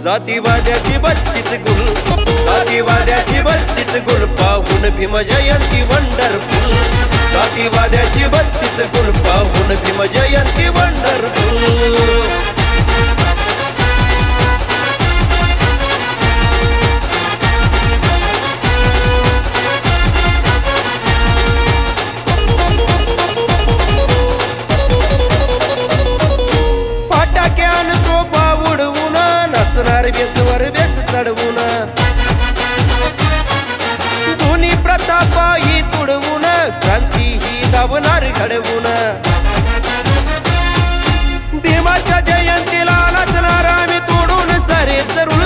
जातीवाद्याची बत्तीच गुल, जातीवाद्याची बत्तीच गुल पाहून भीम जयंती वंडरफुल, जातीवाद्याची बत्तीच गुल पाहून भीम जयंती वंडरफुल। बेसवर बेस चढवून दोन्ही प्रतापा ही तुडवून क्रांती ही दावणार घडवून भीमाच्या जयंतीला नाचणार आम्ही तोडून सारे जरूळ,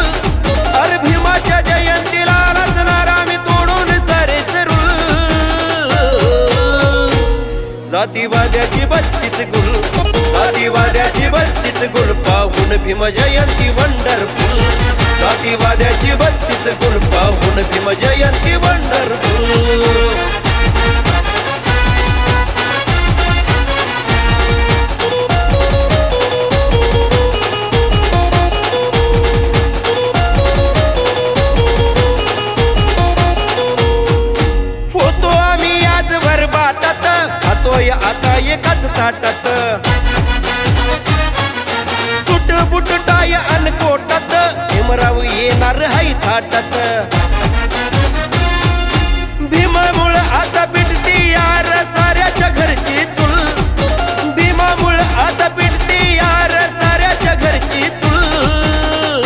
अरे भीमाच्या जयंतीला नाचणार आम्ही तोडून सारे जरूळ। जातीवाद्याची बत्तीच गुल, जातीवाद्याची बत्तीच गुल पाहून भीम जयंती वंडरफुल, जातीवाद्याची बत्तीच गुल पाहून भीम जयंती वंडरफुल। होतो आम्ही आजवर बाटात, खातोय आता एकाच ताटात, सुट बुट टाय अनकोटात भीमराव येणार हाय थाटात। भीमामुळ आता पिटती यार साऱ्याच्या घरची चूल, भीमामुळ आता पिटती यार साऱ्याच्या घरची चूल।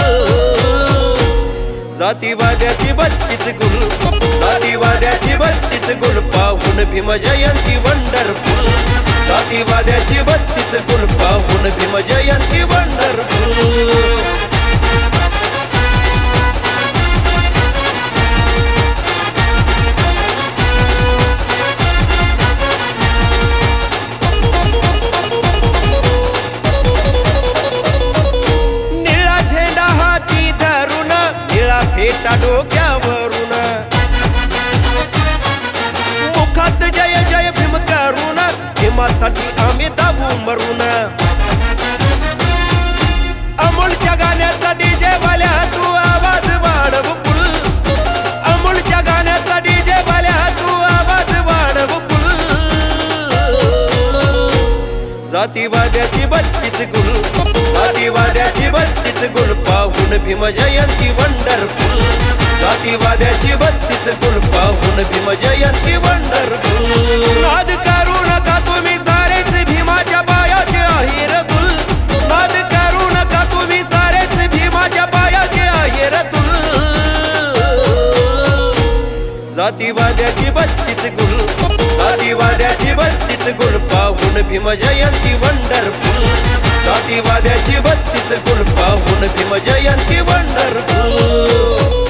जातीवाद्याची बत्तीच गुल, जातीवाद्याची बत्तीच गुल पाहून भीम जयंती वंडरफुल, जातीवाद्याची बत्तीच गुल पाहून भीम जयंती वंडरफुल। निळा झेंडा हाती धरून, निळा फेटा डोक्यावरून, मुखात जय जय भीम करून, भीमासाठी आम्ही दाबू मरून। अमोलच्या गाण्याचा डीजे वाल्या तू आवाज वाढव फुल, अमोलच्या गाण्याचा डीजे वाल्या तू आवाज वाढव फुल। जातीवाद्याची बत्तीच गुल, जातीवाद्याची बत्तीच गुल पाहून भीम जयंती वंडरफुल, जातीवाद्याची बत्तीच गुल पाहून भीम जयंती वंडरफुल। नाद करू नका तुम्ही सारेच भीमाच्या पायाचे आहेर तुल, नाद करू नका तुम्ही सारेच भीमाच्या पायाचे आहेर तुल। जातीवाद्याची बत्तीच गुल, जातीवाद्याची बत्तीच गुल पाहून भीम जयंती वंडरफुल, जातीवाद्याची बत्तीच गुल पाहून भीम जयंती वंडरफुल।